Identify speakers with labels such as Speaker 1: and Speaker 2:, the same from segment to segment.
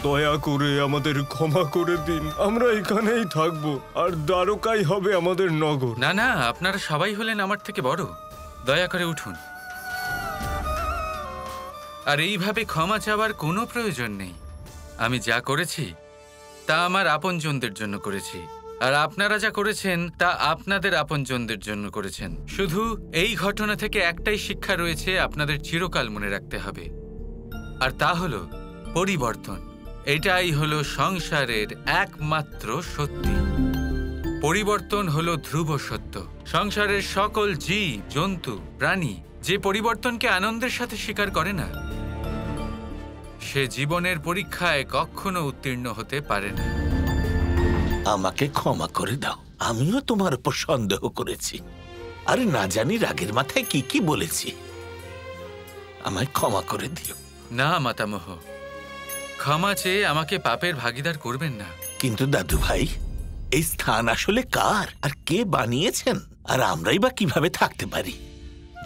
Speaker 1: দয়া করে আমাদের ক্ষমা করে দিন। আমরা এখানেই থাকবো, আর দ্বারকাই হবে আমাদের নগর।
Speaker 2: না না, আপনারা সবাই হলেন আমার থেকে বড়। দয়া করে উঠুন। আর এইভাবে ক্ষমা চাওয়ার কোনো প্রয়োজন নেই। আমি যা করেছি তা আমার আপনজনদের জন্য করেছি, আর আপনারা যা করেছেন তা আপনাদের আপনজনদের জন্য করেছেন। শুধু এই ঘটনা থেকে একটাই শিক্ষা রয়েছে, আপনাদের চিরকাল মনে রাখতে হবে, আর তা হলো পরিবর্তন। এটাই হলো সংসারের একমাত্র সত্যি। পরিবর্তন হলো ধ্রুব সত্য। সংসারের সকল জীব, জন্তু, প্রাণী যে পরিবর্তনকে আনন্দের সাথে স্বীকার করে না, সে জীবনের পরীক্ষায় কখনো উত্তীর্ণ হতে পারে না।
Speaker 3: আমাকে ক্ষমা করে দাও, আমিও তোমার উপর সন্দেহ করেছি। আরে না জানি রাগের মাথায় কি কি বলেছি। আমায় ক্ষমা করে দিও।
Speaker 2: না মাতামহ, ক্ষমা চেয়ে আমাকে পাপের ভাগীদার করবেন না।
Speaker 3: কিন্তু দাদু ভাই, এই স্থান আসলে কার আর কে বানিয়েছেন? আর আমরাই বা কিভাবে থাকতে পারি?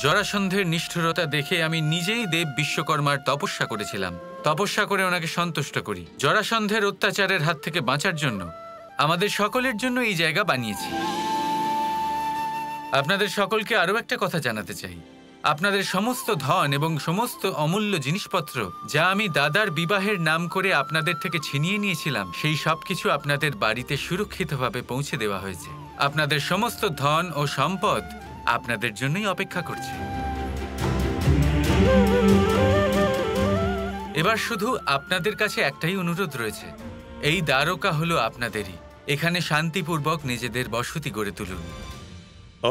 Speaker 2: জরাসন্ধের নিষ্ঠুরতা দেখে আমি নিজেই দেব বিশ্বকর্মার তপস্যা করেছিলাম। তপস্যা করে ওনাকে সন্তুষ্ট করি। জরাসন্ধের অত্যাচারের হাত থেকে বাঁচার জন্য আমাদের সকলের জন্য এই জায়গা বানিয়েছি। আপনাদের সকলকে আরও একটা কথা জানাতে চাই। আপনাদের সমস্ত ধন এবং সমস্ত অমূল্য জিনিসপত্র যা আমি দাদার বিবাহের নাম করে আপনাদের থেকে ছিনিয়ে নিয়েছিলাম, সেই সব কিছু আপনাদের বাড়িতে সুরক্ষিতভাবে পৌঁছে দেওয়া হয়েছে। আপনাদের সমস্ত ধন ও সম্পদ আপনাদের জন্যই অপেক্ষা করছে। এবার শুধু আপনাদের কাছে একটাই অনুরোধ রয়েছে। এই দ্বারকা হলো আপনাদেরই। এখানে শান্তিপূর্বক নিজেদের বসতি গড়ে তুলুন।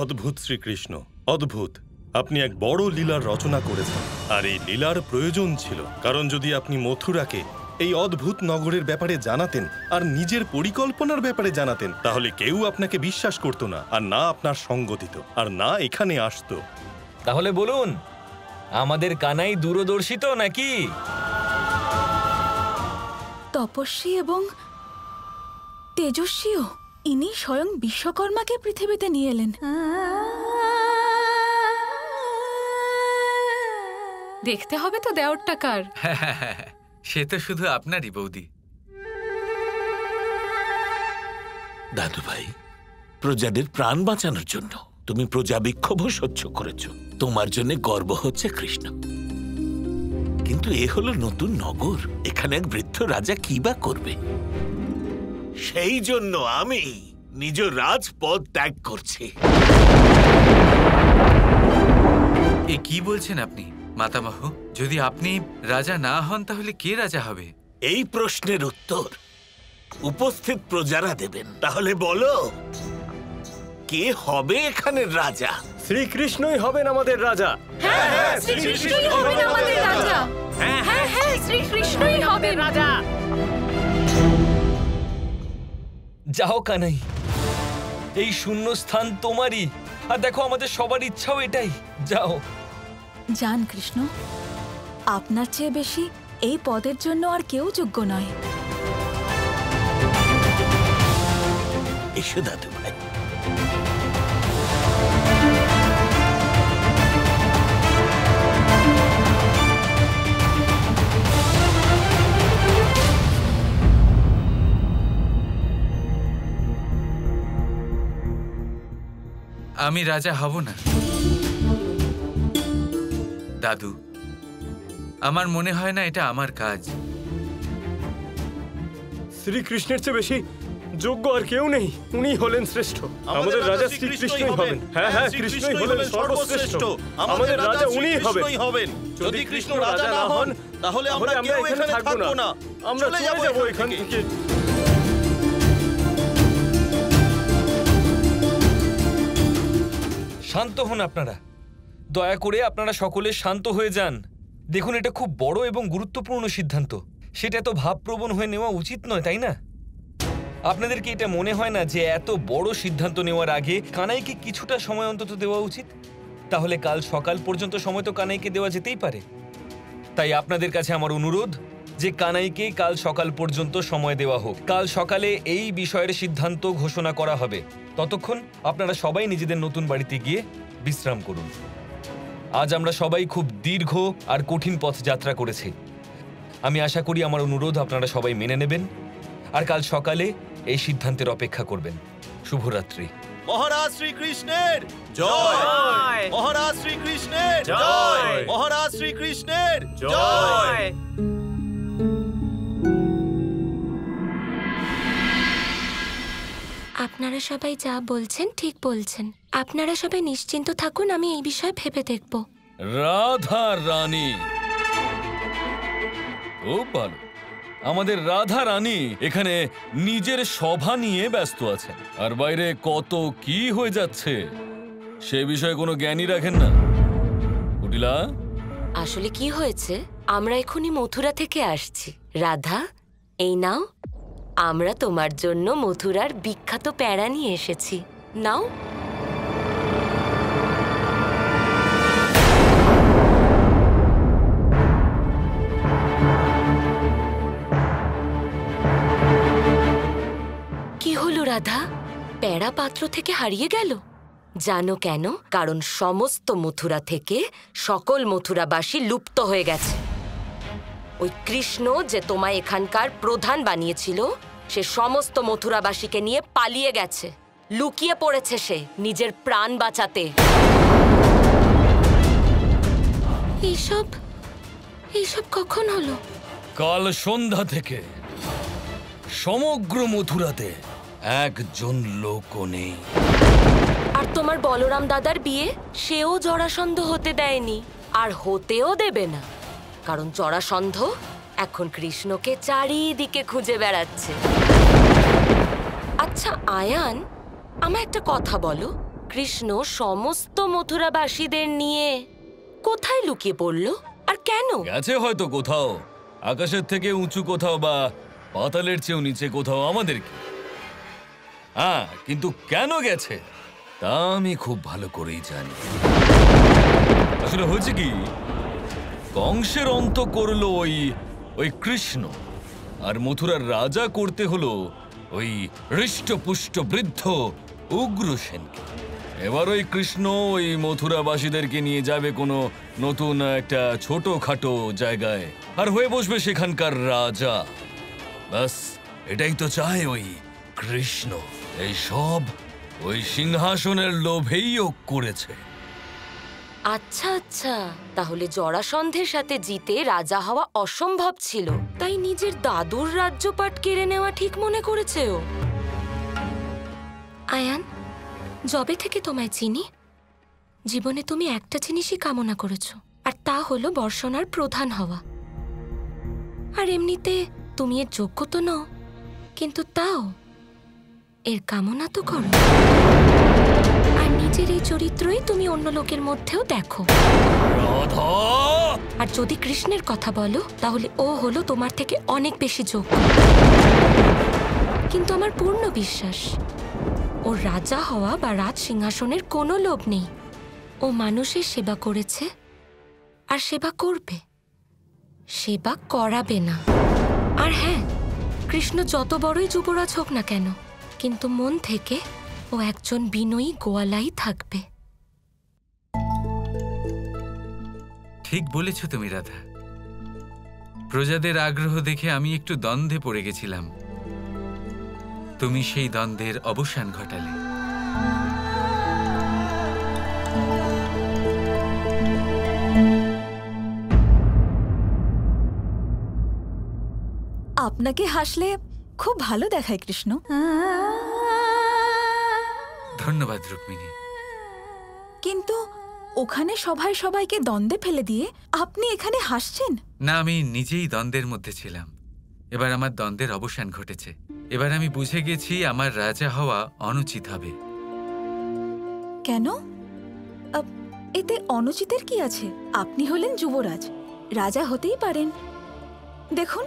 Speaker 1: অদ্ভুত শ্রীকৃষ্ণ, অদ্ভুত। আপনি এক বড় লীলার রচনা করেছেন, আর এই লীলার প্রয়োজন ছিল। কারণ যদি আপনি মথুরাকে এই অদ্ভুত নগরের ব্যাপারে জানাতেন আর নিজের পরিকল্পনার ব্যাপারে জানাতেন, তাহলে কেউ আপনাকে বিশ্বাস করত না, আর না আপনার সঙ্গ দিত, আর না এখানে আসতো।
Speaker 4: তাহলে বলুন, আমাদের কানাই দূরদর্শী তো নাকি?
Speaker 5: তপস্বী এবং তেজস্বীও। ইনি স্বয়ং বিশ্বকর্মাকে পৃথিবীতে নিয়ে এলেন।
Speaker 6: দেখতে হবে তো দেওরটা কার।
Speaker 2: সে তো শুধু আপনারই বৌদি।
Speaker 3: দাদু ভাই, প্রজাদের প্রাণ বাঁচানোর জন্য তুমি প্রজা বিক্ষোভ সহ্য করেছ। তোমার জন্য গর্ব হচ্ছে কৃষ্ণ। কিন্তু এ হলো নতুন নগর, এখানে এক বৃদ্ধ রাজা কি বা করবে? সেই জন্য আমি নিজ রাজপদ ত্যাগ করছি।
Speaker 2: এ কি বলছেন আপনি মাতামহ? যদি আপনি রাজা না হন তাহলে কে রাজা হবে?
Speaker 3: এই প্রশ্নের উত্তর উপস্থিত প্রজারা দেবেন। তাহলে বলো, কে হবে এখানের রাজা?
Speaker 1: শ্রীকৃষ্ণই হবেন আমাদের রাজা।
Speaker 5: হ্যাঁ, শ্রীকৃষ্ণই হবেন আমাদের রাজা। হ্যাঁ, শ্রীকৃষ্ণই হবেন রাজা।
Speaker 4: যাও কানাই, এই শূন্য স্থান তোমারই। আর দেখো, আমাদের সবার ইচ্ছাও এটাই। যাও।
Speaker 5: যান কৃষ্ণ, আপনার চেয়ে বেশি এই পদের জন্য আর কেউ যোগ্য নয়।
Speaker 3: এসো দাদু ভাই।
Speaker 2: আমি রাজা হব না দাদু। আমার মনে হয় না এটা আমার কাজ।
Speaker 1: শ্রীকৃষ্ণের চেয়ে বেশি যোগ্য আর কেউ নেই। উনি হলেন শ্রেষ্ঠ। আমাদের রাজা শ্রীকৃষ্ণই হবেন। হ্যাঁ, কৃষ্ণই হলেন সর্বশ্রেষ্ঠ। আমাদের রাজা উনিই হবেন। যদি কৃষ্ণ রাজা না হন তাহলে আমরা কেউ এখানে থাকবো না। আমরা চলে যাব এখান থেকে।
Speaker 4: শান্ত হন আপনারা। দয়া করে আপনারা সকলে শান্ত হয়ে যান। দেখুন, এটা খুব বড় এবং গুরুত্বপূর্ণ সিদ্ধান্ত। সেটা এত ভাবপ্রবণ হয়ে নেওয়া উচিত নয়, তাই না? আপনাদের কি এটা মনে হয় না যে এত বড় সিদ্ধান্ত নেওয়ার আগে কানাইকে কিছুটা সময় অন্তত দেওয়া উচিত? তাহলে কাল সকাল পর্যন্ত সময় তো কানাইকে দেওয়া যেতেই পারে। তাই আপনাদের কাছে আমার অনুরোধ যে কানাইকে কাল সকাল পর্যন্ত সময় দেওয়া হোক। কাল সকালে এই বিষয়ের সিদ্ধান্ত ঘোষণা করা হবে। ততক্ষণ আপনারা সবাই নিজেদের নতুন বাড়িতে গিয়ে বিশ্রাম করুন। আজ আমরা সবাই খুব দীর্ঘ আর কঠিন পথ যাত্রা করেছি। আমি আশা করি আমার অনুরোধ আপনারা সবাই মেনে নেবেন আর কাল সকালে এই সিদ্ধান্তের অপেক্ষা করবেন। শুভরাত্রি।
Speaker 1: মহারাজ শ্রীকৃষ্ণের জয়! মহারাজ শ্রীকৃষ্ণের জয়! মহারাজ শ্রীকৃষ্ণের জয়!
Speaker 7: আপনারা সবাই যা বলছেন ঠিক বলছেন। আপনারা সবাই নিশ্চিন্ত থাকুন, আমি এই বিষয়ে ভেবে দেখব।
Speaker 4: রাধা রানী, খুব ভালো। আমাদের রাধা রানী এখানে নিজের সভা নিয়ে ব্যস্ত আছেন, আর বাইরে কত কি হয়ে যাচ্ছে সে বিষয়ে কোনো জ্ঞানই রাখেন না। কুটিলা,
Speaker 7: আসলে কি হয়েছে, আমরা এখনই মথুরা থেকে আসছি। রাধা, এই নাও, আমরা তোমার জন্য মথুরার বিখ্যাত প্যাঁড়া নিয়ে এসেছি। নাও। কি হলো রাধা, প্যাঁড়া পাত্র থেকে হারিয়ে গেল? জানো কেন? কারণ সমস্ত মথুরা থেকে সকল মথুরাবাসী লুপ্ত হয়ে গেছে। ওই কৃষ্ণ যে তোমায় এখানকার প্রধান বানিয়েছিল, সে সমস্ত মথুরাবাসীকে নিয়ে পালিয়ে গেছে। লুকিয়ে পড়েছে সে নিজের প্রাণ বাঁচাতে। এইসব কখন হলো?
Speaker 4: কাল সন্ধ্যা থেকে সমগ্র মথুরাতে একজন লোকও নেই।
Speaker 7: আর তোমার বলরাম দাদার বিয়ে, সেও জরাসন্ধ হতে দেয়নি, আর হতেও দেবে না। কারণ জরাসন্ধ এখন কৃষ্ণকে চারিদিকে খুঁজে বেড়াচ্ছে। আচ্ছা আয়ান, আমায় একটা কথা বলো, কৃষ্ণ সমস্ত মথুরাবাসীদের নিয়ে কোথায় লুকিয়ে পড়লো আর কেন?
Speaker 4: গেছে হয়তো কোথাও, আকাশের থেকে উঁচু কোথাও বা পাতালের চেয়েও নিচে কোথাও, আমাদের কি। হ্যাঁ, কিন্তু কেন গেছে তা আমি খুব ভালো করেই জানি। আসলে হয়েছে কি, কংসের অন্ত করলো ওই কৃষ্ণ, আর মথুরার রাজা করতে হলো ওই হৃষ্টপুষ্ট বৃদ্ধ উগ্রসেনকে। এবার ওই কৃষ্ণ ওই মথুরাবাসীদেরকে নিয়ে যাবে কোনো নতুন একটা ছোটখাটো জায়গায়, আর হয়ে বসবে সেখানকার রাজা। ব্যাস, এটাই তো চায় ওই কৃষ্ণ। এই সব ওই সিংহাসনের লোভেই ও করেছে।
Speaker 7: আচ্ছা আচ্ছা, তাহলে জরাসন্ধের সাথে জিতে রাজা হওয়া অসম্ভব ছিল, তাই নিজের দাদুর রাজ্যপাট কেড়ে নেওয়া ঠিক মনে করেছে ও। আয়ান, যবে থেকে তোমায় চিনি, জীবনে তুমি একটা জিনিসই কামনা করেছো, আর তা হলো বর্ষণার প্রধান হওয়া। আর এমনিতে তুমি এর যোগ্য তো নও, কিন্তু তাও এর কামনা তো করো। আর নিজের এই চরিত্রই তুমি অন্য লোকের মধ্যেও দেখো। আর যদি কৃষ্ণের কথা বলো, তাহলে ও হলো তোমার থেকে অনেক বেশি যোগ্য। কিন্তু আমার পূর্ণ বিশ্বাস, ওর রাজা হওয়া বা রাজ সিংহাসনের কোনো লোভ নেই। ও মানুষের সেবা করেছে আর সেবা করবে, সেবা করাবে না। আর হ্যাঁ, কৃষ্ণ যত বড়ই যুবরাজ হোক না কেন, কিন্তু মন থেকে ও একজন বিনয়ী গোয়ালাই থাকবে।
Speaker 2: ঠিক বলেছ তুমি রাধা। প্রজাদের আগ্রহ দেখে আমি একটু দ্বন্দ্বে পড়ে গেছিলাম, তুমি সেই দ্বন্দ্বের অবসান ঘটালে।
Speaker 5: আপনাকে হাসলে খুব ভালো দেখায় কৃষ্ণ।
Speaker 2: ধন্যবাদ রুক্মিণী।
Speaker 5: কিন্তু ওখানে সবাই সবাইকে দ্বন্দ্বে ফেলে দিয়ে আপনি এখানে হাসছেন?
Speaker 2: না, আমি নিজেই দ্বন্দ্বের মধ্যে ছিলাম। এবার আমার দ্বন্দ্বের অবসান ঘটেছে। এবার আমি বুঝে গেছি আমার রাজা হওয়া অনুচিত হবে।
Speaker 5: কেন? এতে অনুচিতের কি আছে? আপনি হলেন যুবরাজ, রাজা হতেই পারেন। দেখুন,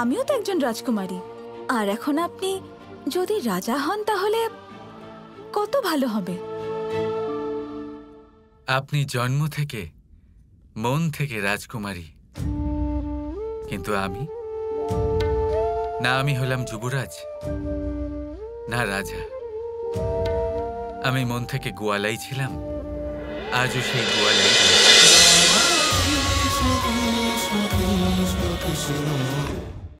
Speaker 5: আমিও তো একজন রাজকুমারী, আর এখন আপনি যদি রাজা হন তাহলে কত ভালো হবে।
Speaker 2: আপনি জন্ম থেকে মন থেকে রাজকুমারী, কিন্তু আমি না, আমি হলাম যুবরাজ না রাজা। আমি মন থেকে গোয়ালাই ছিলাম, আজও সেই গোয়ালাই।
Speaker 8: কৃষ্ণ